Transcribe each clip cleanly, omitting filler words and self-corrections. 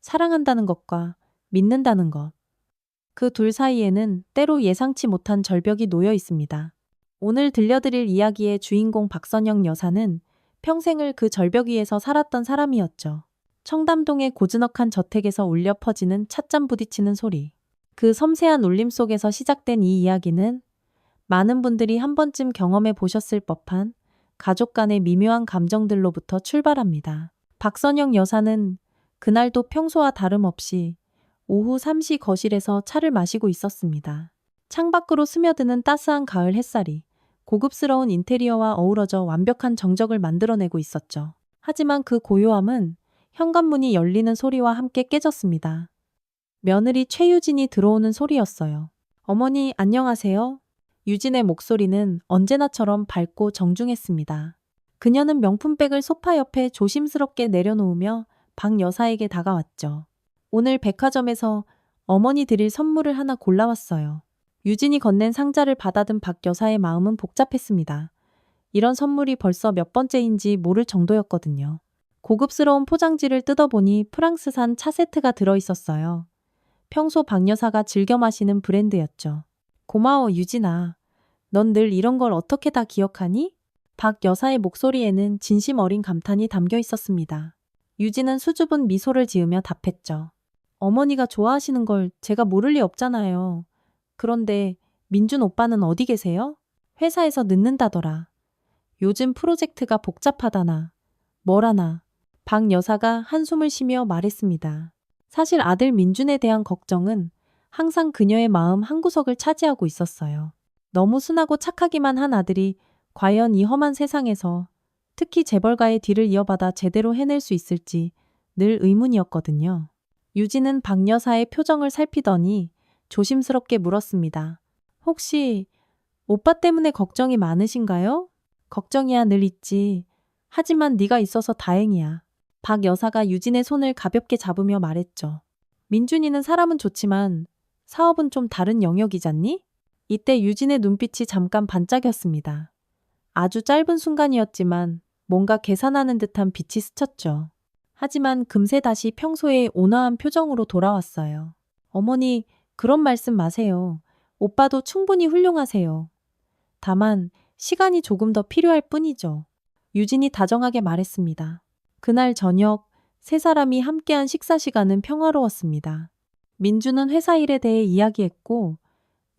사랑한다는 것과 믿는다는 것. 그 둘 사이에는 때로 예상치 못한 절벽이 놓여 있습니다. 오늘 들려드릴 이야기의 주인공 박선영 여사는 평생을 그 절벽 위에서 살았던 사람이었죠. 청담동의 고즈넉한 저택에서 울려 퍼지는 찻잔 부딪히는 소리. 그 섬세한 울림 속에서 시작된 이 이야기는 많은 분들이 한 번쯤 경험해 보셨을 법한 가족 간의 미묘한 감정들로부터 출발합니다. 박선영 여사는 그날도 평소와 다름없이 오후 3시 거실에서 차를 마시고 있었습니다. 창밖으로 스며드는 따스한 가을 햇살이 고급스러운 인테리어와 어우러져 완벽한 정적을 만들어내고 있었죠. 하지만 그 고요함은 현관문이 열리는 소리와 함께 깨졌습니다. 며느리 최유진이 들어오는 소리였어요. 어머니, 안녕하세요. 유진의 목소리는 언제나처럼 밝고 정중했습니다. 그녀는 명품백을 소파 옆에 조심스럽게 내려놓으며 박 여사에게 다가왔죠. 오늘 백화점에서 어머니 드릴 선물을 하나 골라왔어요. 유진이 건넨 상자를 받아든 박 여사의 마음은 복잡했습니다. 이런 선물이 벌써 몇 번째인지 모를 정도였거든요. 고급스러운 포장지를 뜯어보니 프랑스산 차 세트가 들어있었어요. 평소 박 여사가 즐겨 마시는 브랜드였죠. 고마워, 유진아. 넌 늘 이런 걸 어떻게 다 기억하니? 박 여사의 목소리에는 진심 어린 감탄이 담겨 있었습니다. 유진은 수줍은 미소를 지으며 답했죠. 어머니가 좋아하시는 걸 제가 모를 리 없잖아요. 그런데 민준 오빠는 어디 계세요? 회사에서 늦는다더라. 요즘 프로젝트가 복잡하다나. 뭐라나. 박 여사가 한숨을 쉬며 말했습니다. 사실 아들 민준에 대한 걱정은 항상 그녀의 마음 한구석을 차지하고 있었어요. 너무 순하고 착하기만 한 아들이 과연 이 험한 세상에서 특히 재벌가의 뒤를 이어받아 제대로 해낼 수 있을지 늘 의문이었거든요. 유진은 박 여사의 표정을 살피더니 조심스럽게 물었습니다. 혹시 오빠 때문에 걱정이 많으신가요? 걱정이야 늘 있지. 하지만 네가 있어서 다행이야. 박 여사가 유진의 손을 가볍게 잡으며 말했죠. 민준이는 사람은 좋지만 사업은 좀 다른 영역이잖니? 이때 유진의 눈빛이 잠깐 반짝였습니다. 아주 짧은 순간이었지만 뭔가 계산하는 듯한 빛이 스쳤죠. 하지만 금세 다시 평소의 온화한 표정으로 돌아왔어요. 어머니, 그런 말씀 마세요. 오빠도 충분히 훌륭하세요. 다만 시간이 조금 더 필요할 뿐이죠. 유진이 다정하게 말했습니다. 그날 저녁 세 사람이 함께한 식사 시간은 평화로웠습니다. 민주는 회사 일에 대해 이야기했고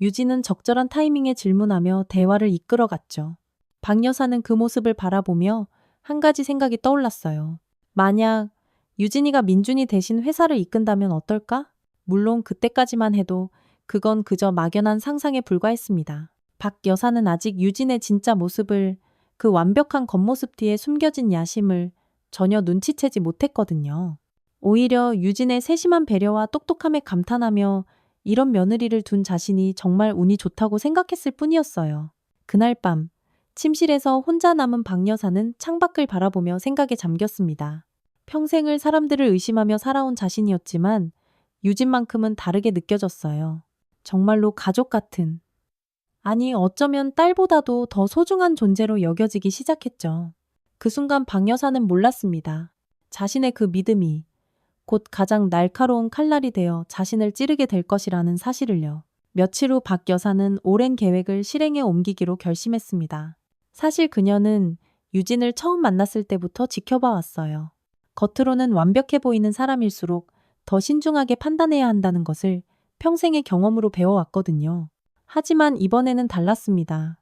유진은 적절한 타이밍에 질문하며 대화를 이끌어갔죠. 박 여사는 그 모습을 바라보며 한 가지 생각이 떠올랐어요. 만약 유진이가 민준이 대신 회사를 이끈다면 어떨까? 물론 그때까지만 해도 그건 그저 막연한 상상에 불과했습니다. 박 여사는 아직 유진의 진짜 모습을, 그 완벽한 겉모습 뒤에 숨겨진 야심을 전혀 눈치채지 못했거든요. 오히려 유진의 세심한 배려와 똑똑함에 감탄하며 이런 며느리를 둔 자신이 정말 운이 좋다고 생각했을 뿐이었어요. 그날 밤 침실에서 혼자 남은 박 여사는 창밖을 바라보며 생각에 잠겼습니다. 평생을 사람들을 의심하며 살아온 자신이었지만 유진만큼은 다르게 느껴졌어요. 정말로 가족 같은, 아니 어쩌면 딸보다도 더 소중한 존재로 여겨지기 시작했죠. 그 순간 박 여사는 몰랐습니다. 자신의 그 믿음이 곧 가장 날카로운 칼날이 되어 자신을 찌르게 될 것이라는 사실을요. 며칠 후 박 여사는 오랜 계획을 실행에 옮기기로 결심했습니다. 사실 그녀는 유진을 처음 만났을 때부터 지켜봐 왔어요. 겉으로는 완벽해 보이는 사람일수록 더 신중하게 판단해야 한다는 것을 평생의 경험으로 배워왔거든요. 하지만 이번에는 달랐습니다.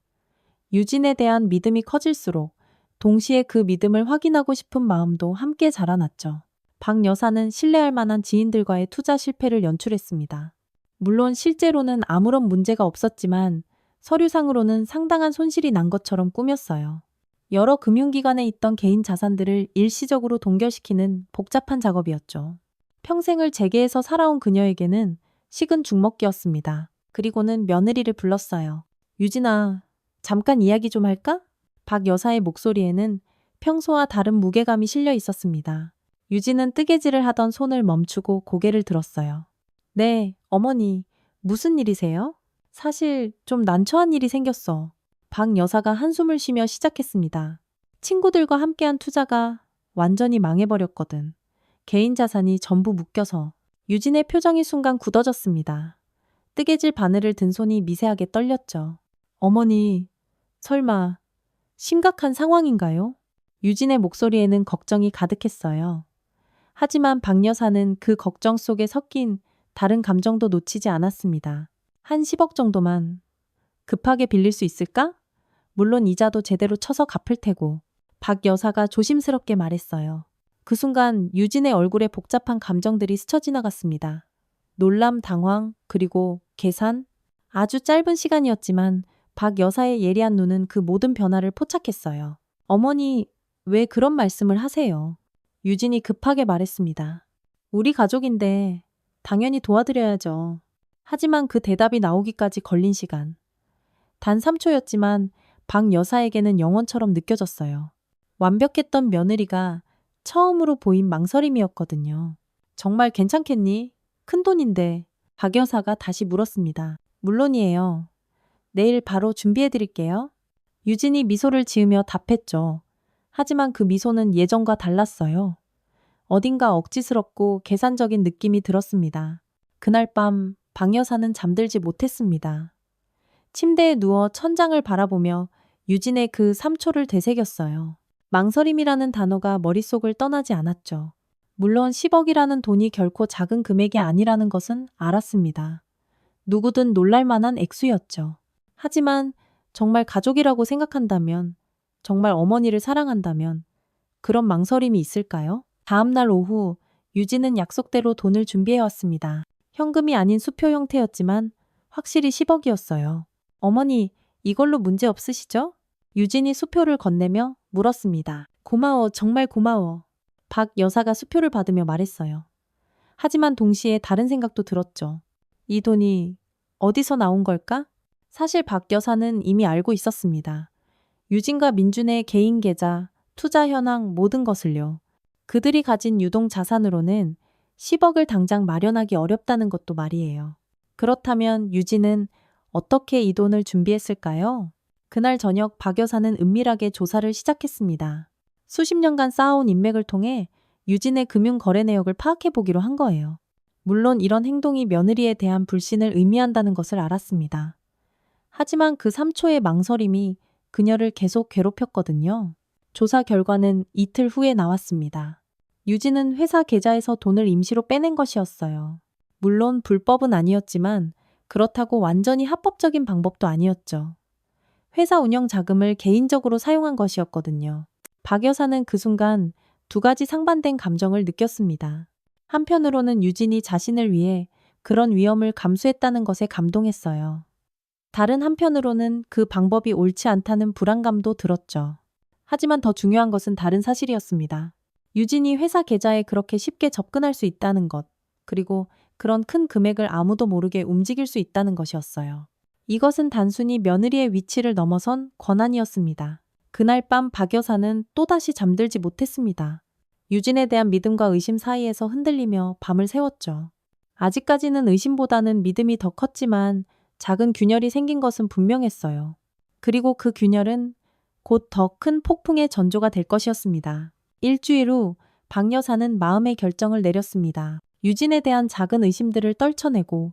유진에 대한 믿음이 커질수록 동시에 그 믿음을 확인하고 싶은 마음도 함께 자라났죠. 박 여사는 신뢰할 만한 지인들과의 투자 실패를 연출했습니다. 물론 실제로는 아무런 문제가 없었지만 서류상으로는 상당한 손실이 난 것처럼 꾸몄어요. 여러 금융기관에 있던 개인 자산들을 일시적으로 동결시키는 복잡한 작업이었죠. 평생을 재계에서 살아온 그녀에게는 식은 죽 먹기였습니다. 그리고는 며느리를 불렀어요. 유진아, 잠깐 이야기 좀 할까? 박 여사의 목소리에는 평소와 다른 무게감이 실려 있었습니다. 유진은 뜨개질을 하던 손을 멈추고 고개를 들었어요. 네, 어머니, 무슨 일이세요? 사실 좀 난처한 일이 생겼어. 박 여사가 한숨을 쉬며 시작했습니다. 친구들과 함께한 투자가 완전히 망해버렸거든. 개인 자산이 전부 묶여서 유진의 표정이 순간 굳어졌습니다. 뜨개질 바늘을 든 손이 미세하게 떨렸죠. 어머니, 설마 심각한 상황인가요? 유진의 목소리에는 걱정이 가득했어요. 하지만 박 여사는 그 걱정 속에 섞인 다른 감정도 놓치지 않았습니다. 한 10억 정도만 급하게 빌릴 수 있을까? 물론 이자도 제대로 쳐서 갚을 테고. 박 여사가 조심스럽게 말했어요. 그 순간 유진의 얼굴에 복잡한 감정들이 스쳐 지나갔습니다. 놀람, 당황, 그리고 계산? 아주 짧은 시간이었지만 박 여사의 예리한 눈은 그 모든 변화를 포착했어요. 어머니, 왜 그런 말씀을 하세요? 유진이 급하게 말했습니다. 우리 가족인데 당연히 도와드려야죠. 하지만 그 대답이 나오기까지 걸린 시간. 단 3초였지만 박 여사에게는 영원처럼 느껴졌어요. 완벽했던 며느리가 처음으로 보인 망설임이었거든요. 정말 괜찮겠니? 큰돈인데. 박 여사가 다시 물었습니다. 물론이에요. 내일 바로 준비해드릴게요. 유진이 미소를 지으며 답했죠. 하지만 그 미소는 예전과 달랐어요. 어딘가 억지스럽고 계산적인 느낌이 들었습니다. 그날 밤 박 여사는 잠들지 못했습니다. 침대에 누워 천장을 바라보며 유진의 그 3초를 되새겼어요. 망설임이라는 단어가 머릿속을 떠나지 않았죠. 물론 10억이라는 돈이 결코 작은 금액이 아니라는 것은 알았습니다. 누구든 놀랄 만한 액수였죠. 하지만 정말 가족이라고 생각한다면, 정말 어머니를 사랑한다면 그런 망설임이 있을까요? 다음 날 오후 유진은 약속대로 돈을 준비해왔습니다. 현금이 아닌 수표 형태였지만 확실히 10억이었어요. 어머니, 이걸로 문제 없으시죠? 유진이 수표를 건네며 물었습니다. 고마워, 정말 고마워. 박 여사가 수표를 받으며 말했어요. 하지만 동시에 다른 생각도 들었죠. 이 돈이 어디서 나온 걸까? 사실 박 여사는 이미 알고 있었습니다. 유진과 민준의 개인 계좌, 투자 현황 모든 것을요. 그들이 가진 유동 자산으로는 10억을 당장 마련하기 어렵다는 것도 말이에요. 그렇다면 유진은 어떻게 이 돈을 준비했을까요? 그날 저녁 박 여사는 은밀하게 조사를 시작했습니다. 수십 년간 쌓아온 인맥을 통해 유진의 금융 거래 내역을 파악해 보기로 한 거예요. 물론 이런 행동이 며느리에 대한 불신을 의미한다는 것을 알았습니다. 하지만 그 3초의 망설임이 그녀를 계속 괴롭혔거든요. 조사 결과는 이틀 후에 나왔습니다. 유진은 회사 계좌에서 돈을 임시로 빼낸 것이었어요. 물론 불법은 아니었지만 그렇다고 완전히 합법적인 방법도 아니었죠. 회사 운영 자금을 개인적으로 사용한 것이었거든요. 박 여사는 그 순간 두 가지 상반된 감정을 느꼈습니다. 한편으로는 유진이 자신을 위해 그런 위험을 감수했다는 것에 감동했어요. 다른 한편으로는 그 방법이 옳지 않다는 불안감도 들었죠. 하지만 더 중요한 것은 다른 사실이었습니다. 유진이 회사 계좌에 그렇게 쉽게 접근할 수 있다는 것, 그리고 그런 큰 금액을 아무도 모르게 움직일 수 있다는 것이었어요. 이것은 단순히 며느리의 위치를 넘어선 권한이었습니다. 그날 밤 박 여사는 또다시 잠들지 못했습니다. 유진에 대한 믿음과 의심 사이에서 흔들리며 밤을 새웠죠. 아직까지는 의심보다는 믿음이 더 컸지만 작은 균열이 생긴 것은 분명했어요. 그리고 그 균열은 곧 더 큰 폭풍의 전조가 될 것이었습니다. 일주일 후 박 여사는 마음의 결정을 내렸습니다. 유진에 대한 작은 의심들을 떨쳐내고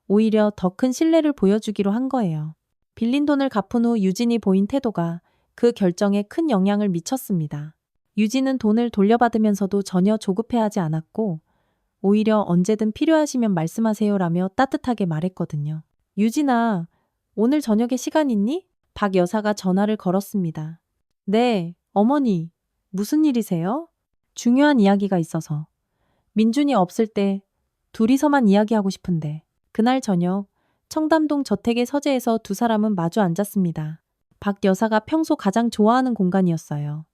오히려 더 큰 신뢰를 보여주기로 한 거예요. 빌린 돈을 갚은 후 유진이 보인 태도가 그 결정에 큰 영향을 미쳤습니다. 유진은 돈을 돌려받으면서도 전혀 조급해하지 않았고 오히려 언제든 필요하시면 말씀하세요라며 따뜻하게 말했거든요. 유진아, 오늘 저녁에 시간 있니? 박 여사가 전화를 걸었습니다. 네, 어머니. 무슨 일이세요? 중요한 이야기가 있어서. 민준이 없을 때 둘이서만 이야기하고 싶은데. 그날 저녁 청담동 저택의 서재에서 두 사람은 마주 앉았습니다. 박 여사가 평소 가장 좋아하는 공간이었어요.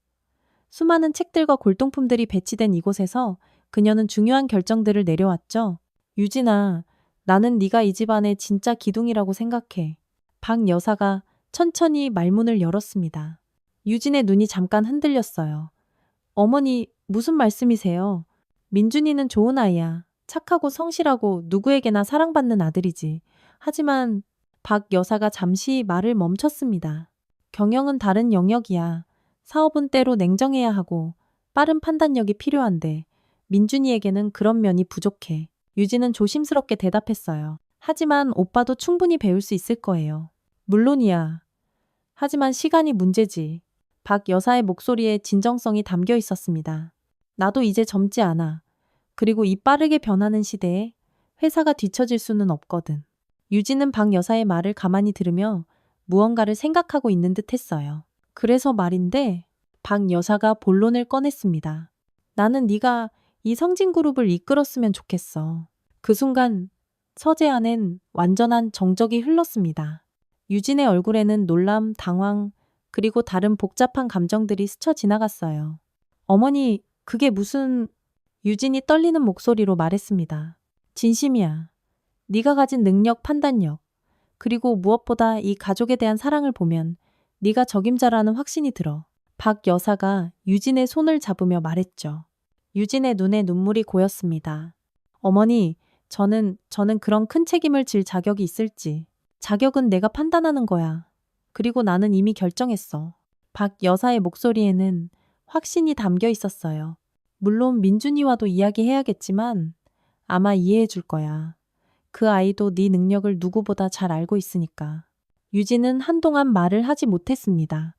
수많은 책들과 골동품들이 배치된 이곳에서 그녀는 중요한 결정들을 내려왔죠. 유진아, 나는 네가 이 집안의 진짜 기둥이라고 생각해. 박 여사가 천천히 말문을 열었습니다. 유진의 눈이 잠깐 흔들렸어요. 어머니, 무슨 말씀이세요? 민준이는 좋은 아이야. 착하고 성실하고 누구에게나 사랑받는 아들이지. 하지만 박 여사가 잠시 말을 멈췄습니다. 경영은 다른 영역이야. 사업은 때로 냉정해야 하고 빠른 판단력이 필요한데 민준이에게는 그런 면이 부족해. 유진은 조심스럽게 대답했어요. 하지만 오빠도 충분히 배울 수 있을 거예요. 물론이야. 하지만 시간이 문제지. 박 여사의 목소리에 진정성이 담겨 있었습니다. 나도 이제 젊지 않아. 그리고 이 빠르게 변하는 시대에 회사가 뒤처질 수는 없거든. 유진은 박 여사의 말을 가만히 들으며 무언가를 생각하고 있는 듯 했어요. 그래서 말인데 박 여사가 본론을 꺼냈습니다. 나는 네가 이 성진그룹을 이끌었으면 좋겠어. 그 순간 서재 안엔 완전한 정적이 흘렀습니다. 유진의 얼굴에는 놀람, 당황, 그리고 다른 복잡한 감정들이 스쳐 지나갔어요. 어머니, 그게 무슨... 유진이 떨리는 목소리로 말했습니다. 진심이야. 네가 가진 능력, 판단력, 그리고 무엇보다 이 가족에 대한 사랑을 보면 네가 적임자라는 확신이 들어. 박 여사가 유진의 손을 잡으며 말했죠. 유진의 눈에 눈물이 고였습니다. 어머니, 저는 그런 큰 책임을 질 자격이 있을지. 자격은 내가 판단하는 거야. 그리고 나는 이미 결정했어. 박 여사의 목소리에는 확신이 담겨 있었어요. 물론 민준이와도 이야기해야겠지만 아마 이해해 줄 거야. 그 아이도 네 능력을 누구보다 잘 알고 있으니까. 유진은 한동안 말을 하지 못했습니다.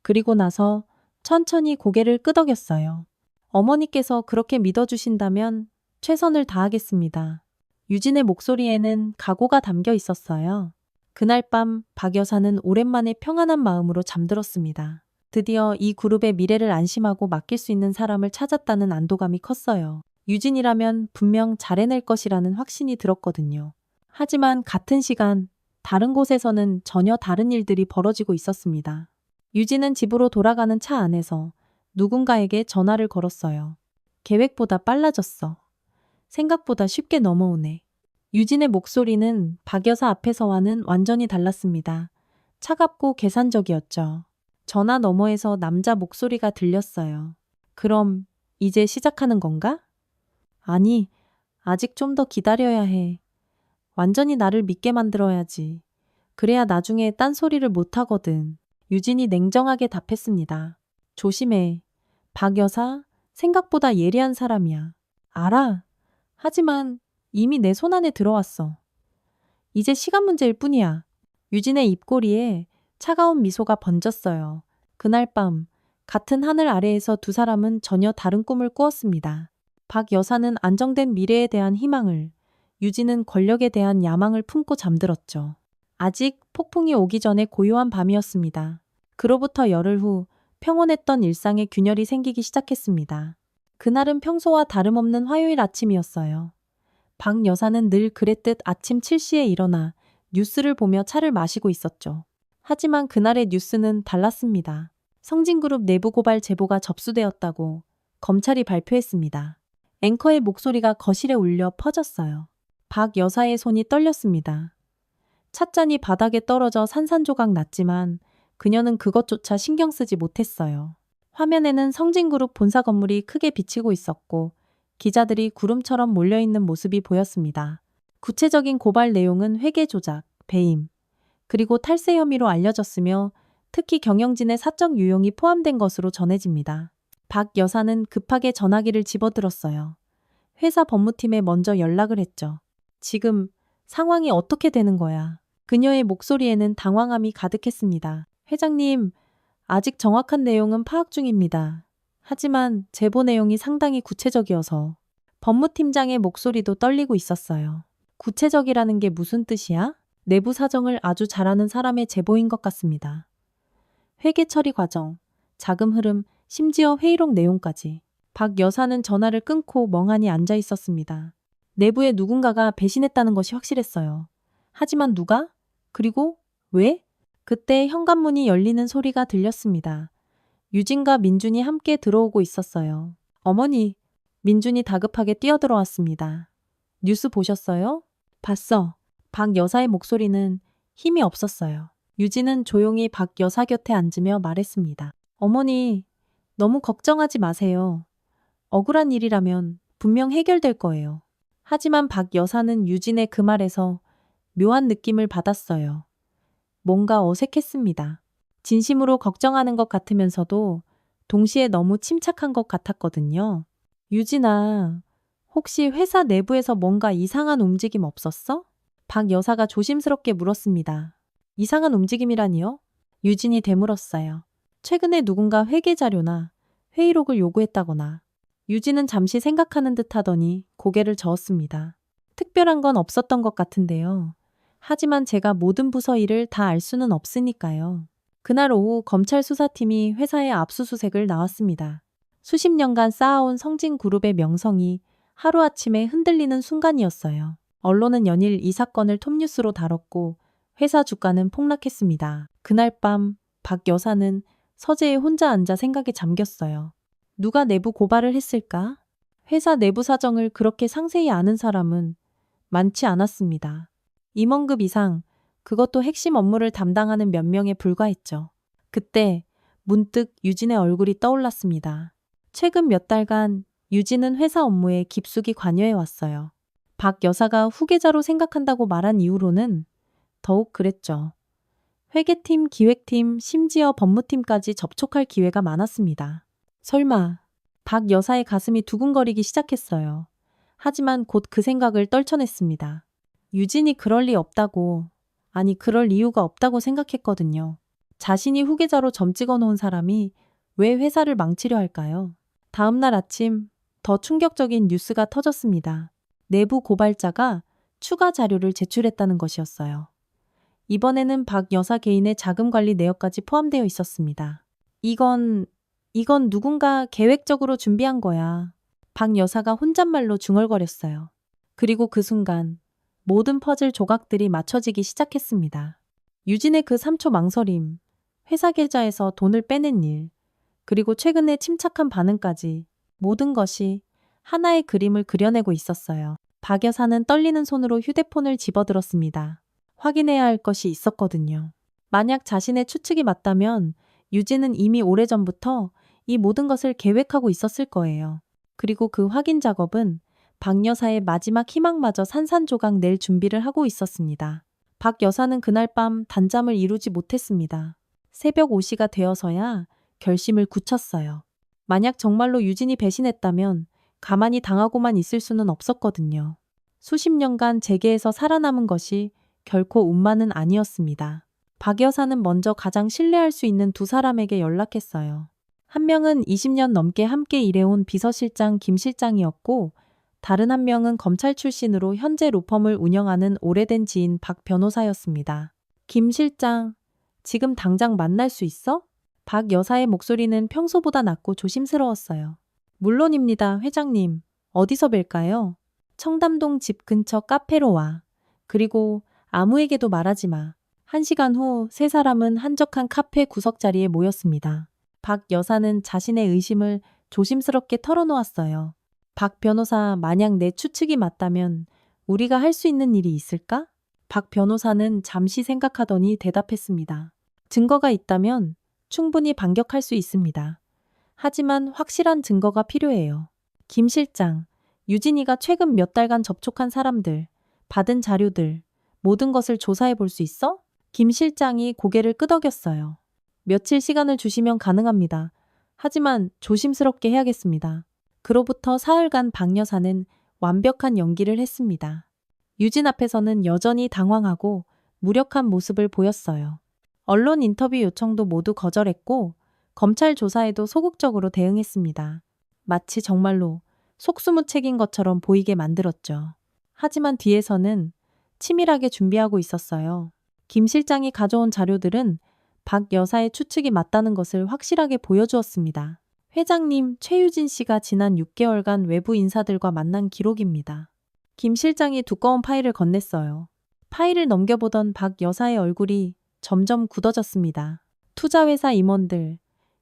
그리고 나서 천천히 고개를 끄덕였어요. 어머니께서 그렇게 믿어주신다면 최선을 다하겠습니다. 유진의 목소리에는 각오가 담겨 있었어요. 그날 밤 박 여사는 오랜만에 평안한 마음으로 잠들었습니다. 드디어 이 그룹의 미래를 안심하고 맡길 수 있는 사람을 찾았다는 안도감이 컸어요. 유진이라면 분명 잘해낼 것이라는 확신이 들었거든요. 하지만 같은 시간 다른 곳에서는 전혀 다른 일들이 벌어지고 있었습니다. 유진은 집으로 돌아가는 차 안에서 누군가에게 전화를 걸었어요. 계획보다 빨라졌어. 생각보다 쉽게 넘어오네. 유진의 목소리는 박 여사 앞에서와는 완전히 달랐습니다. 차갑고 계산적이었죠. 전화 너머에서 남자 목소리가 들렸어요. 그럼 이제 시작하는 건가? 아니, 아직 좀 더 기다려야 해. 완전히 나를 믿게 만들어야지. 그래야 나중에 딴소리를 못 하거든. 유진이 냉정하게 답했습니다. 조심해. 박 여사, 생각보다 예리한 사람이야. 알아. 하지만 이미 내 손 안에 들어왔어. 이제 시간 문제일 뿐이야. 유진의 입꼬리에 차가운 미소가 번졌어요. 그날 밤 같은 하늘 아래에서 두 사람은 전혀 다른 꿈을 꾸었습니다. 박 여사는 안정된 미래에 대한 희망을, 유진은 권력에 대한 야망을 품고 잠들었죠. 아직 폭풍이 오기 전에 고요한 밤이었습니다. 그로부터 열흘 후 평온했던 일상에 균열이 생기기 시작했습니다. 그날은 평소와 다름없는 화요일 아침이었어요. 박 여사는 늘 그랬듯 아침 7시에 일어나 뉴스를 보며 차를 마시고 있었죠. 하지만 그날의 뉴스는 달랐습니다. 성진그룹 내부 고발 제보가 접수되었다고 검찰이 발표했습니다. 앵커의 목소리가 거실에 울려 퍼졌어요. 박 여사의 손이 떨렸습니다. 찻잔이 바닥에 떨어져 산산조각 났지만 그녀는 그것조차 신경 쓰지 못했어요. 화면에는 성진그룹 본사 건물이 크게 비치고 있었고 기자들이 구름처럼 몰려있는 모습이 보였습니다. 구체적인 고발 내용은 회계 조작, 배임, 그리고 탈세 혐의로 알려졌으며 특히 경영진의 사적 유용이 포함된 것으로 전해집니다. 박 여사는 급하게 전화기를 집어들었어요. 회사 법무팀에 먼저 연락을 했죠. 지금 상황이 어떻게 되는 거야? 그녀의 목소리에는 당황함이 가득했습니다. 회장님, 아직 정확한 내용은 파악 중입니다. 하지만 제보 내용이 상당히 구체적이어서 법무팀장의 목소리도 떨리고 있었어요. 구체적이라는 게 무슨 뜻이야? 내부 사정을 아주 잘 아는 사람의 제보인 것 같습니다. 회계 처리 과정, 자금 흐름, 심지어 회의록 내용까지. 박 여사는 전화를 끊고 멍하니 앉아 있었습니다. 내부에 누군가가 배신했다는 것이 확실했어요. 하지만 누가? 그리고 왜? 그때 현관문이 열리는 소리가 들렸습니다. 유진과 민준이 함께 들어오고 있었어요. 어머니, 민준이 다급하게 뛰어들어왔습니다. 뉴스 보셨어요? 봤어. 박 여사의 목소리는 힘이 없었어요. 유진은 조용히 박 여사 곁에 앉으며 말했습니다. 어머니, 너무 걱정하지 마세요. 억울한 일이라면 분명 해결될 거예요. 하지만 박 여사는 유진의 그 말에서 묘한 느낌을 받았어요. 뭔가 어색했습니다. 진심으로 걱정하는 것 같으면서도 동시에 너무 침착한 것 같았거든요. 유진아, 혹시 회사 내부에서 뭔가 이상한 움직임 없었어? 박 여사가 조심스럽게 물었습니다. 이상한 움직임이라니요? 유진이 되물었어요. 최근에 누군가 회계 자료나 회의록을 요구했다거나. 유진은 잠시 생각하는 듯 하더니 고개를 저었습니다. 특별한 건 없었던 것 같은데요. 하지만 제가 모든 부서 일을 다 알 수는 없으니까요. 그날 오후 검찰 수사팀이 회사에 압수수색을 나왔습니다. 수십 년간 쌓아온 성진그룹의 명성이 하루아침에 흔들리는 순간이었어요. 언론은 연일 이 사건을 톱뉴스로 다뤘고 회사 주가는 폭락했습니다. 그날 밤 박 여사는 서재에 혼자 앉아 생각에 잠겼어요. 누가 내부 고발을 했을까? 회사 내부 사정을 그렇게 상세히 아는 사람은 많지 않았습니다. 임원급 이상, 그것도 핵심 업무를 담당하는 몇 명에 불과했죠. 그때 문득 유진의 얼굴이 떠올랐습니다. 최근 몇 달간 유진은 회사 업무에 깊숙이 관여해 왔어요. 박 여사가 후계자로 생각한다고 말한 이후로는 더욱 그랬죠. 회계팀, 기획팀, 심지어 법무팀까지 접촉할 기회가 많았습니다. 설마, 박 여사의 가슴이 두근거리기 시작했어요. 하지만 곧 그 생각을 떨쳐냈습니다. 유진이 그럴 리 없다고, 아니 그럴 이유가 없다고 생각했거든요. 자신이 후계자로 점 찍어 놓은 사람이 왜 회사를 망치려 할까요? 다음 날 아침 더 충격적인 뉴스가 터졌습니다. 내부 고발자가 추가 자료를 제출했다는 것이었어요. 이번에는 박 여사 개인의 자금 관리 내역까지 포함되어 있었습니다. 이건 누군가 계획적으로 준비한 거야. 박 여사가 혼잣말로 중얼거렸어요. 그리고 그 순간 모든 퍼즐 조각들이 맞춰지기 시작했습니다. 유진의 그 3초 망설임, 회사 계좌에서 돈을 빼낸 일, 그리고 최근에 침착한 반응까지 모든 것이 하나의 그림을 그려내고 있었어요. 박 여사는 떨리는 손으로 휴대폰을 집어들었습니다. 확인해야 할 것이 있었거든요. 만약 자신의 추측이 맞다면 유진은 이미 오래전부터 이 모든 것을 계획하고 있었을 거예요. 그리고 그 확인 작업은 박 여사의 마지막 희망마저 산산조각 낼 준비를 하고 있었습니다. 박 여사는 그날 밤 단잠을 이루지 못했습니다. 새벽 5시가 되어서야 결심을 굳혔어요. 만약 정말로 유진이 배신했다면 가만히 당하고만 있을 수는 없었거든요. 수십 년간 재계에서 살아남은 것이 결코 운만은 아니었습니다. 박 여사는 먼저 가장 신뢰할 수 있는 두 사람에게 연락했어요. 한 명은 20년 넘게 함께 일해온 비서실장 김 실장이었고, 다른 한 명은 검찰 출신으로 현재 로펌을 운영하는 오래된 지인 박 변호사였습니다. 김 실장, 지금 당장 만날 수 있어? 박 여사의 목소리는 평소보다 낮고 조심스러웠어요. 물론입니다, 회장님. 어디서 뵐까요? 청담동 집 근처 카페로 와. 그리고 아무에게도 말하지 마. 1시간 후 세 사람은 한적한 카페 구석자리에 모였습니다. 박 여사는 자신의 의심을 조심스럽게 털어놓았어요. 박 변호사, 만약 내 추측이 맞다면 우리가 할 수 있는 일이 있을까? 박 변호사는 잠시 생각하더니 대답했습니다. 증거가 있다면 충분히 반격할 수 있습니다. 하지만 확실한 증거가 필요해요. 김 실장, 유진이가 최근 몇 달간 접촉한 사람들, 받은 자료들, 모든 것을 조사해 볼 수 있어? 김 실장이 고개를 끄덕였어요. 며칠 시간을 주시면 가능합니다. 하지만 조심스럽게 해야겠습니다. 그로부터 사흘간 박 여사는 완벽한 연기를 했습니다. 유진 앞에서는 여전히 당황하고 무력한 모습을 보였어요. 언론 인터뷰 요청도 모두 거절했고 검찰 조사에도 소극적으로 대응했습니다. 마치 정말로 속수무책인 것처럼 보이게 만들었죠. 하지만 뒤에서는 치밀하게 준비하고 있었어요. 김 실장이 가져온 자료들은 박 여사의 추측이 맞다는 것을 확실하게 보여주었습니다. 회장님, 최유진 씨가 지난 6개월간 외부 인사들과 만난 기록입니다. 김 실장이 두꺼운 파일을 건넸어요. 파일을 넘겨보던 박 여사의 얼굴이 점점 굳어졌습니다. 투자회사 임원들,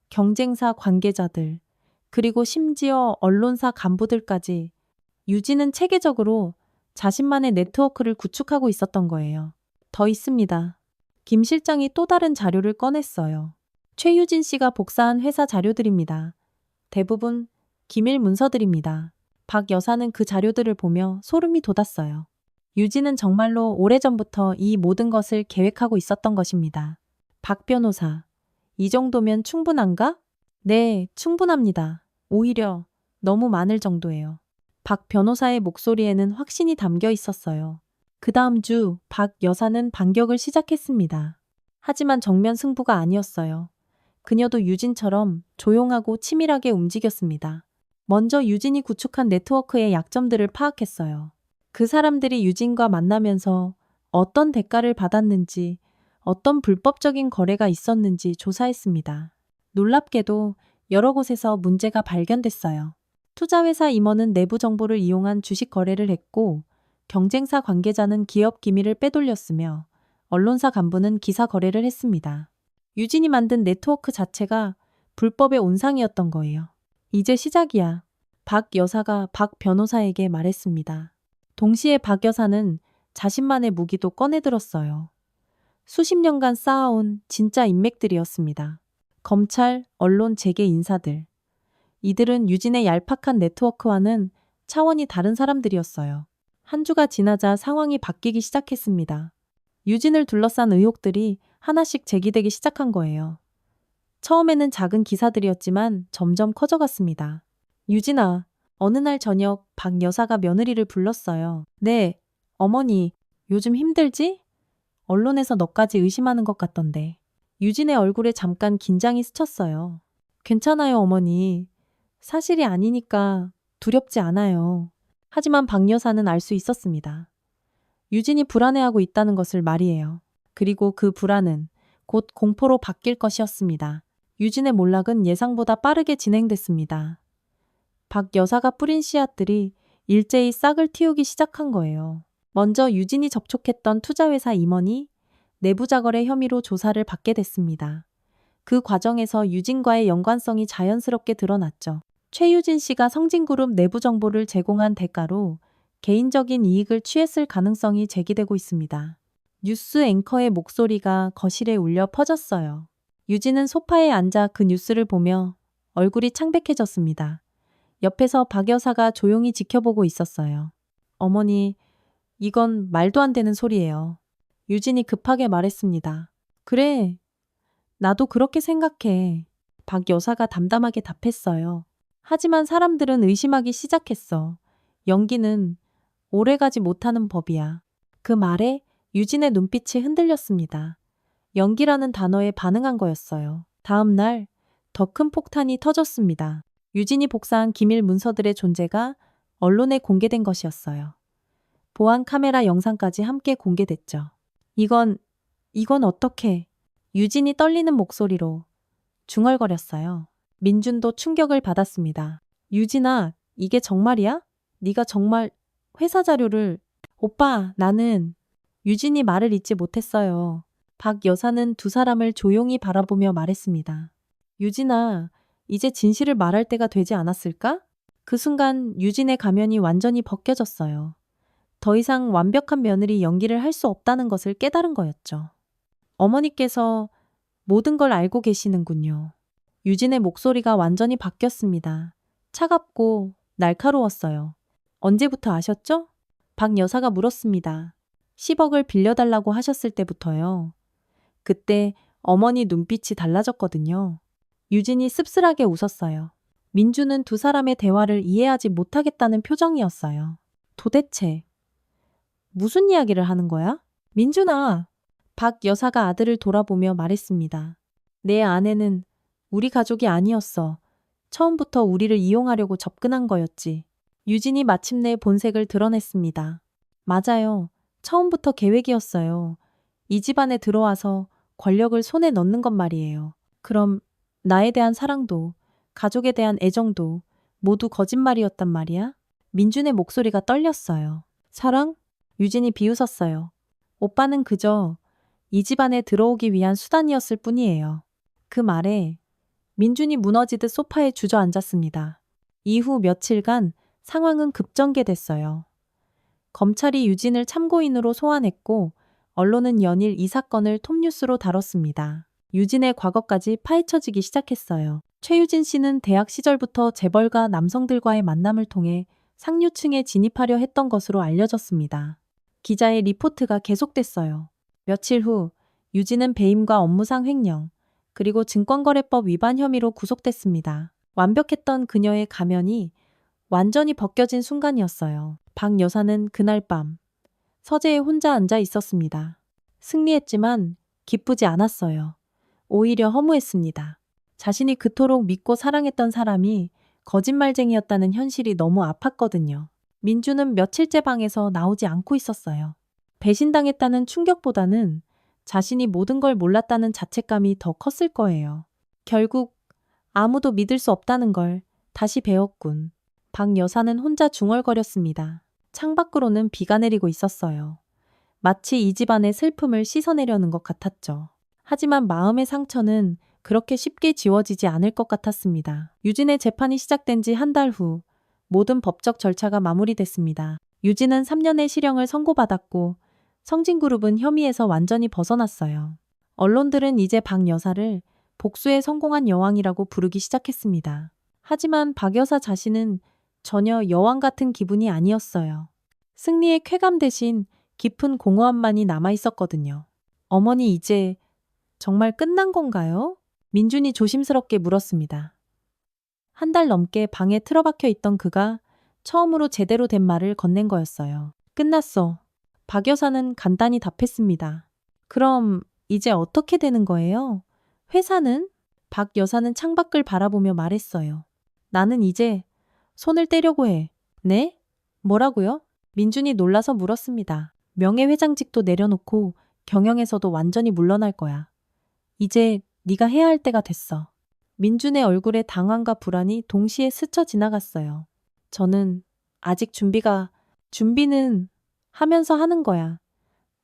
경쟁사 관계자들, 그리고 심지어 언론사 간부들까지 유진은 체계적으로 자신만의 네트워크를 구축하고 있었던 거예요. 더 있습니다. 김 실장이 또 다른 자료를 꺼냈어요. 최유진 씨가 복사한 회사 자료들입니다. 대부분 기밀 문서들입니다. 박 여사는 그 자료들을 보며 소름이 돋았어요. 유진은 정말로 오래전부터 이 모든 것을 계획하고 있었던 것입니다. 박 변호사, 이 정도면 충분한가? 네, 충분합니다. 오히려 너무 많을 정도예요. 박 변호사의 목소리에는 확신이 담겨 있었어요. 그 다음 주 박 여사는 반격을 시작했습니다. 하지만 정면 승부가 아니었어요. 그녀도 유진처럼 조용하고 치밀하게 움직였습니다. 먼저 유진이 구축한 네트워크의 약점들을 파악했어요. 그 사람들이 유진과 만나면서 어떤 대가를 받았는지, 어떤 불법적인 거래가 있었는지 조사했습니다. 놀랍게도 여러 곳에서 문제가 발견됐어요. 투자회사 임원은 내부 정보를 이용한 주식 거래를 했고, 경쟁사 관계자는 기업 기밀을 빼돌렸으며, 언론사 간부는 기사 거래를 했습니다. 유진이 만든 네트워크 자체가 불법의 온상이었던 거예요. 이제 시작이야. 박 여사가 박 변호사에게 말했습니다. 동시에 박 여사는 자신만의 무기도 꺼내들었어요. 수십 년간 쌓아온 진짜 인맥들이었습니다. 검찰, 언론, 재계 인사들. 이들은 유진의 얄팍한 네트워크와는 차원이 다른 사람들이었어요. 한 주가 지나자 상황이 바뀌기 시작했습니다. 유진을 둘러싼 의혹들이 하나씩 제기되기 시작한 거예요. 처음에는 작은 기사들이었지만 점점 커져갔습니다. 유진아, 어느 날 저녁 박 여사가 며느리를 불렀어요. 네, 어머니, 요즘 힘들지? 언론에서 너까지 의심하는 것 같던데. 유진의 얼굴에 잠깐 긴장이 스쳤어요. 괜찮아요, 어머니. 사실이 아니니까 두렵지 않아요. 하지만 박 여사는 알 수 있었습니다. 유진이 불안해하고 있다는 것을 말이에요. 그리고 그 불안은 곧 공포로 바뀔 것이었습니다. 유진의 몰락은 예상보다 빠르게 진행됐습니다. 박 여사가 뿌린 씨앗들이 일제히 싹을 틔우기 시작한 거예요. 먼저 유진이 접촉했던 투자회사 임원이 내부자거래 혐의로 조사를 받게 됐습니다. 그 과정에서 유진과의 연관성이 자연스럽게 드러났죠. 최유진 씨가 성진그룹 내부 정보를 제공한 대가로 개인적인 이익을 취했을 가능성이 제기되고 있습니다. 뉴스 앵커의 목소리가 거실에 울려 퍼졌어요. 유진은 소파에 앉아 그 뉴스를 보며 얼굴이 창백해졌습니다. 옆에서 박 여사가 조용히 지켜보고 있었어요. 어머니, 이건 말도 안 되는 소리예요. 유진이 급하게 말했습니다. 그래, 나도 그렇게 생각해. 박 여사가 담담하게 답했어요. 하지만 사람들은 의심하기 시작했어. 연기는 오래가지 못하는 법이야. 그 말에 유진의 눈빛이 흔들렸습니다. 연기라는 단어에 반응한 거였어요. 다음 날 더 큰 폭탄이 터졌습니다. 유진이 복사한 기밀 문서들의 존재가 언론에 공개된 것이었어요. 보안 카메라 영상까지 함께 공개됐죠. 이건 어떻게? 유진이 떨리는 목소리로 중얼거렸어요. 민준도 충격을 받았습니다. 유진아, 이게 정말이야? 네가 정말 회사 자료를... 오빠, 나는... 유진이 말을 잇지 못했어요. 박 여사는 두 사람을 조용히 바라보며 말했습니다. 유진아, 이제 진실을 말할 때가 되지 않았을까? 그 순간 유진의 가면이 완전히 벗겨졌어요. 더 이상 완벽한 며느리 연기를 할 수 없다는 것을 깨달은 거였죠. 어머니께서 모든 걸 알고 계시는군요. 유진의 목소리가 완전히 바뀌었습니다. 차갑고 날카로웠어요. 언제부터 아셨죠? 박 여사가 물었습니다. 10억을 빌려달라고 하셨을 때부터요. 그때 어머니 눈빛이 달라졌거든요. 유진이 씁쓸하게 웃었어요. 민주는 두 사람의 대화를 이해하지 못하겠다는 표정이었어요. 도대체 무슨 이야기를 하는 거야? 민준아, 박 여사가 아들을 돌아보며 말했습니다. 내 아내는 우리 가족이 아니었어. 처음부터 우리를 이용하려고 접근한 거였지. 유진이 마침내 본색을 드러냈습니다. 맞아요. 처음부터 계획이었어요. 이 집안에 들어와서 권력을 손에 넣는 것 말이에요. 그럼 나에 대한 사랑도, 가족에 대한 애정도 모두 거짓말이었단 말이야? 민준의 목소리가 떨렸어요. 사랑? 유진이 비웃었어요. 오빠는 그저 이 집안에 들어오기 위한 수단이었을 뿐이에요. 그 말에 민준이 무너지듯 소파에 주저앉았습니다. 이후 며칠간 상황은 급전개됐어요. 검찰이 유진을 참고인으로 소환했고 언론은 연일 이 사건을 톱뉴스로 다뤘습니다. 유진의 과거까지 파헤쳐지기 시작했어요. 최유진 씨는 대학 시절부터 재벌가 남성들과의 만남을 통해 상류층에 진입하려 했던 것으로 알려졌습니다. 기자의 리포트가 계속됐어요. 며칠 후 유진은 배임과 업무상 횡령, 그리고 증권거래법 위반 혐의로 구속됐습니다. 완벽했던 그녀의 가면이 완전히 벗겨진 순간이었어요. 박 여사는 그날 밤 서재에 혼자 앉아 있었습니다. 승리했지만 기쁘지 않았어요. 오히려 허무했습니다. 자신이 그토록 믿고 사랑했던 사람이 거짓말쟁이였다는 현실이 너무 아팠거든요. 민주는 며칠째 방에서 나오지 않고 있었어요. 배신당했다는 충격보다는 자신이 모든 걸 몰랐다는 자책감이 더 컸을 거예요. 결국 아무도 믿을 수 없다는 걸 다시 배웠군. 박 여사는 혼자 중얼거렸습니다. 창밖으로는 비가 내리고 있었어요. 마치 이 집안의 슬픔을 씻어내려는 것 같았죠. 하지만 마음의 상처는 그렇게 쉽게 지워지지 않을 것 같았습니다. 유진의 재판이 시작된 지 한 달 후 모든 법적 절차가 마무리됐습니다. 유진은 3년의 실형을 선고받았고 성진그룹은 혐의에서 완전히 벗어났어요. 언론들은 이제 박 여사를 복수에 성공한 여왕이라고 부르기 시작했습니다. 하지만 박 여사 자신은 전혀 여왕 같은 기분이 아니었어요. 승리의 쾌감 대신 깊은 공허함만이 남아 있었거든요. 어머니 이제 정말 끝난 건가요? 민준이 조심스럽게 물었습니다. 한 달 넘게 방에 틀어박혀 있던 그가 처음으로 제대로 된 말을 건넨 거였어요. 끝났어. 박 여사는 간단히 답했습니다. 그럼 이제 어떻게 되는 거예요? 회사는? 박 여사는 창밖을 바라보며 말했어요. 나는 이제 손을 떼려고 해. 네? 뭐라고요? 민준이 놀라서 물었습니다. 명예회장직도 내려놓고 경영에서도 완전히 물러날 거야. 이제 네가 해야 할 때가 됐어. 민준의 얼굴에 당황과 불안이 동시에 스쳐 지나갔어요. 저는 아직 준비는 하면서 하는 거야.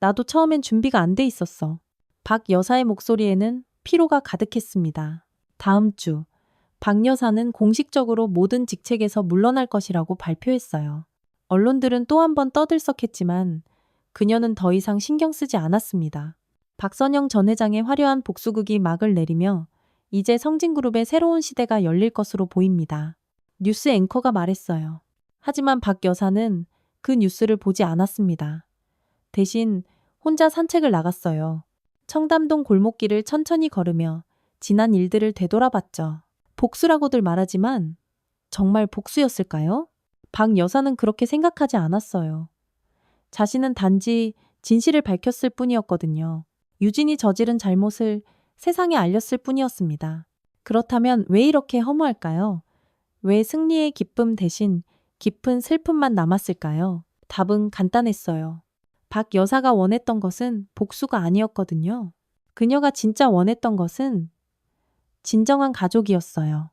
나도 처음엔 준비가 안 돼 있었어. 박 여사의 목소리에는 피로가 가득했습니다. 다음 주 박 여사는 공식적으로 모든 직책에서 물러날 것이라고 발표했어요. 언론들은 또 한 번 떠들썩했지만 그녀는 더 이상 신경 쓰지 않았습니다. 박선영 전 회장의 화려한 복수극이 막을 내리며 이제 성진그룹의 새로운 시대가 열릴 것으로 보입니다. 뉴스 앵커가 말했어요. 하지만 박 여사는 그 뉴스를 보지 않았습니다. 대신 혼자 산책을 나갔어요. 청담동 골목길을 천천히 걸으며 지난 일들을 되돌아봤죠. 복수라고들 말하지만 정말 복수였을까요? 박 여사는 그렇게 생각하지 않았어요. 자신은 단지 진실을 밝혔을 뿐이었거든요. 유진이 저지른 잘못을 세상에 알렸을 뿐이었습니다. 그렇다면 왜 이렇게 허무할까요? 왜 승리의 기쁨 대신 깊은 슬픔만 남았을까요? 답은 간단했어요. 박 여사가 원했던 것은 복수가 아니었거든요. 그녀가 진짜 원했던 것은 진정한 가족이었어요.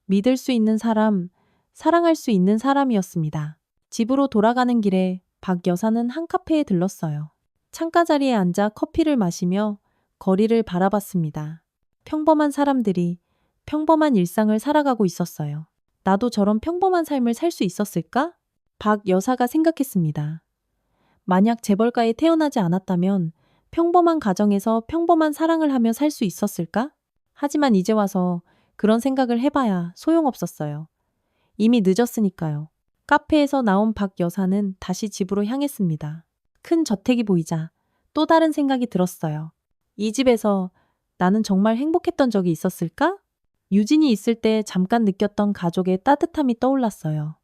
믿을 수 있는 사람, 사랑할 수 있는 사람이었습니다. 집으로 돌아가는 길에 박 여사는 한 카페에 들렀어요. 창가 자리에 앉아 커피를 마시며 거리를 바라봤습니다. 평범한 사람들이 평범한 일상을 살아가고 있었어요. 나도 저런 평범한 삶을 살 수 있었을까? 박 여사가 생각했습니다. 만약 재벌가에 태어나지 않았다면 평범한 가정에서 평범한 사랑을 하며 살 수 있었을까? 하지만 이제 와서 그런 생각을 해봐야 소용없었어요. 이미 늦었으니까요. 카페에서 나온 박 여사는 다시 집으로 향했습니다. 큰 저택이 보이자 또 다른 생각이 들었어요. 이 집에서 나는 정말 행복했던 적이 있었을까? 유진이 있을 때 잠깐 느꼈던 가족의 따뜻함이 떠올랐어요.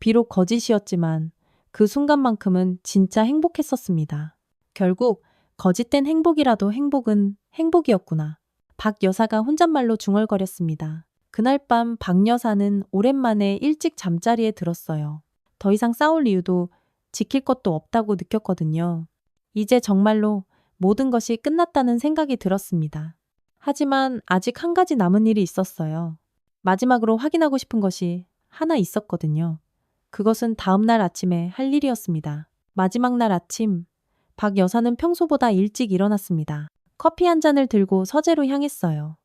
비록 거짓이었지만 그 순간만큼은 진짜 행복했었습니다. 결국 거짓된 행복이라도 행복은 행복이었구나. 박 여사가 혼잣말로 중얼거렸습니다. 그날 밤 박 여사는 오랜만에 일찍 잠자리에 들었어요. 더 이상 싸울 이유도 지킬 것도 없다고 느꼈거든요. 이제 정말로 모든 것이 끝났다는 생각이 들었습니다. 하지만 아직 한 가지 남은 일이 있었어요. 마지막으로 확인하고 싶은 것이 하나 있었거든요. 그것은 다음 날 아침에 할 일이었습니다. 마지막 날 아침, 박 여사는 평소보다 일찍 일어났습니다. 커피 한 잔을 들고 서재로 향했어요.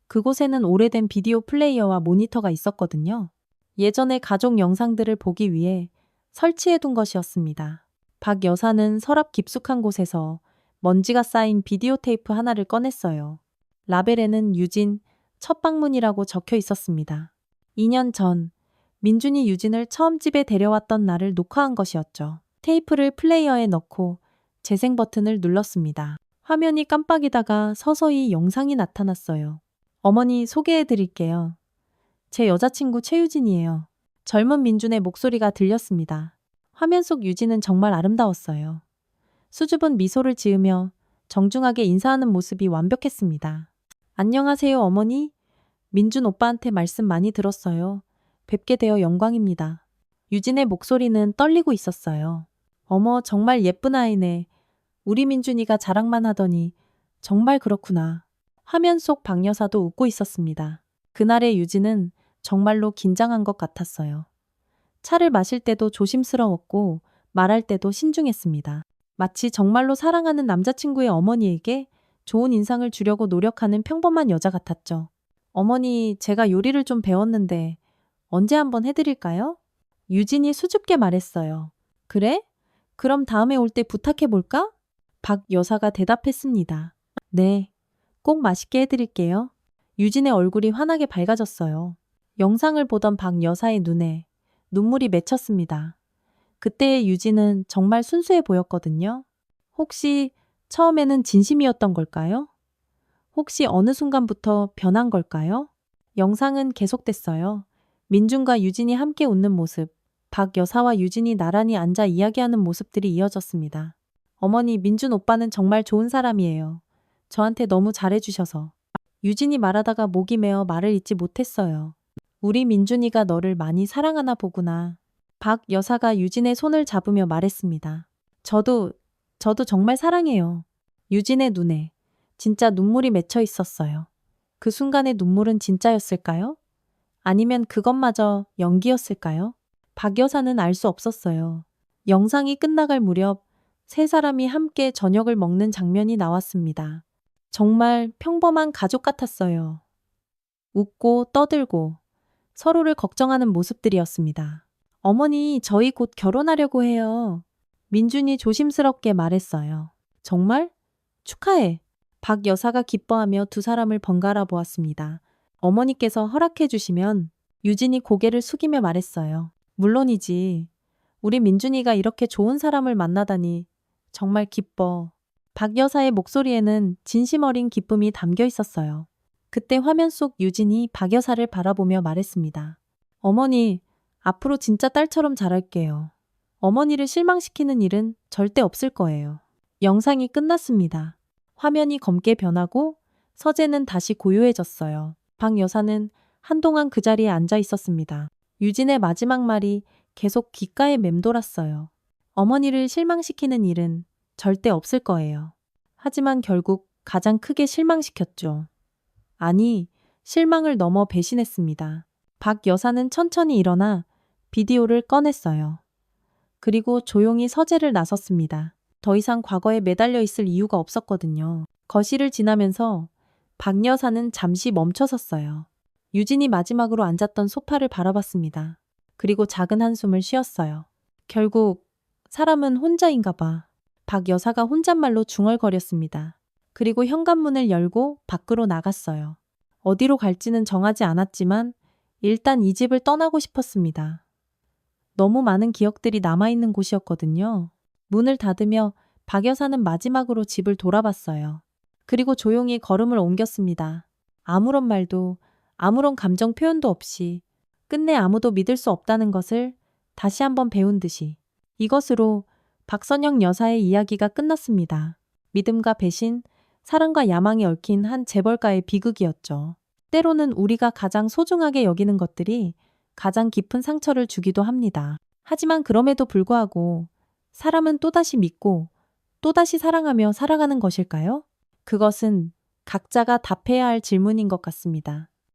그곳에는 오래된 비디오 플레이어와 모니터가 있었거든요. 예전의 가족 영상들을 보기 위해 설치해둔 것이었습니다. 박 여사는 서랍 깊숙한 곳에서 먼지가 쌓인 비디오 테이프 하나를 꺼냈어요. 라벨에는 유진 첫 방문이라고 적혀 있었습니다. 2년 전 민준이 유진을 처음 집에 데려왔던 날을 녹화한 것이었죠. 테이프를 플레이어에 넣고 재생 버튼을 눌렀습니다. 화면이 깜빡이다가 서서히 영상이 나타났어요. 어머니 소개해 드릴게요. 제 여자친구 최유진이에요. 젊은 민준의 목소리가 들렸습니다. 화면 속 유진은 정말 아름다웠어요. 수줍은 미소를 지으며 정중하게 인사하는 모습이 완벽했습니다. 안녕하세요, 어머니. 민준 오빠한테 말씀 많이 들었어요. 뵙게 되어 영광입니다. 유진의 목소리는 떨리고 있었어요. 어머, 정말 예쁜 아이네. 우리 민준이가 자랑만 하더니 정말 그렇구나. 화면 속 박 여사도 웃고 있었습니다. 그날의 유진은 정말로 긴장한 것 같았어요. 차를 마실 때도 조심스러웠고 말할 때도 신중했습니다. 마치 정말로 사랑하는 남자친구의 어머니에게 좋은 인상을 주려고 노력하는 평범한 여자 같았죠. 어머니, 제가 요리를 좀 배웠는데 언제 한번 해드릴까요? 유진이 수줍게 말했어요. 그래? 그럼 다음에 올 때 부탁해 볼까? 박 여사가 대답했습니다. 네, 꼭 맛있게 해드릴게요. 유진의 얼굴이 환하게 밝아졌어요. 영상을 보던 박 여사의 눈에 눈물이 맺혔습니다. 그때의 유진은 정말 순수해 보였거든요. 혹시 처음에는 진심이었던 걸까요? 혹시 어느 순간부터 변한 걸까요? 영상은 계속됐어요. 민준과 유진이 함께 웃는 모습, 박 여사와 유진이 나란히 앉아 이야기하는 모습들이 이어졌습니다. 어머니, 민준 오빠는 정말 좋은 사람이에요. 저한테 너무 잘해주셔서. 유진이 말하다가 목이 메어 말을 잇지 못했어요. 우리 민준이가 너를 많이 사랑하나 보구나. 박 여사가 유진의 손을 잡으며 말했습니다. 저도 정말 사랑해요. 유진의 눈에 진짜 눈물이 맺혀 있었어요. 그 순간의 눈물은 진짜였을까요? 아니면 그것마저 연기였을까요? 박 여사는 알 수 없었어요. 영상이 끝나갈 무렵 세 사람이 함께 저녁을 먹는 장면이 나왔습니다. 정말 평범한 가족 같았어요. 웃고 떠들고 서로를 걱정하는 모습들이었습니다. 어머니, 저희 곧 결혼하려고 해요. 민준이 조심스럽게 말했어요. 정말? 축하해. 박 여사가 기뻐하며 두 사람을 번갈아 보았습니다. 어머니께서 허락해 주시면 유진이 고개를 숙이며 말했어요. 물론이지. 우리 민준이가 이렇게 좋은 사람을 만나다니 정말 기뻐. 박 여사의 목소리에는 진심 어린 기쁨이 담겨 있었어요. 그때 화면 속 유진이 박 여사를 바라보며 말했습니다. 어머니, 앞으로 진짜 딸처럼 잘할게요. 어머니를 실망시키는 일은 절대 없을 거예요. 영상이 끝났습니다. 화면이 검게 변하고 서재는 다시 고요해졌어요. 박 여사는 한동안 그 자리에 앉아 있었습니다. 유진의 마지막 말이 계속 귓가에 맴돌았어요. 어머니를 실망시키는 일은 절대 없을 거예요. 하지만 결국 가장 크게 실망시켰죠. 아니, 실망을 넘어 배신했습니다. 박 여사는 천천히 일어나 비디오를 꺼냈어요. 그리고 조용히 서재를 나섰습니다. 더 이상 과거에 매달려 있을 이유가 없었거든요. 거실을 지나면서 박 여사는 잠시 멈춰섰어요. 유진이 마지막으로 앉았던 소파를 바라봤습니다. 그리고 작은 한숨을 쉬었어요. 결국 사람은 혼자인가 봐. 박 여사가 혼잣말로 중얼거렸습니다. 그리고 현관문을 열고 밖으로 나갔어요. 어디로 갈지는 정하지 않았지만 일단 이 집을 떠나고 싶었습니다. 너무 많은 기억들이 남아있는 곳이었거든요. 문을 닫으며 박 여사는 마지막으로 집을 돌아봤어요. 그리고 조용히 걸음을 옮겼습니다. 아무런 말도, 아무런 감정 표현도 없이 끝내 아무도 믿을 수 없다는 것을 다시 한번 배운 듯이. 이것으로 박선영 여사의 이야기가 끝났습니다. 믿음과 배신, 사랑과 야망이 얽힌 한 재벌가의 비극이었죠. 때로는 우리가 가장 소중하게 여기는 것들이 가장 깊은 상처를 주기도 합니다. 하지만 그럼에도 불구하고 사람은 또다시 믿고 또다시 사랑하며 살아가는 것일까요? 그것은 각자가 답해야 할 질문인 것 같습니다.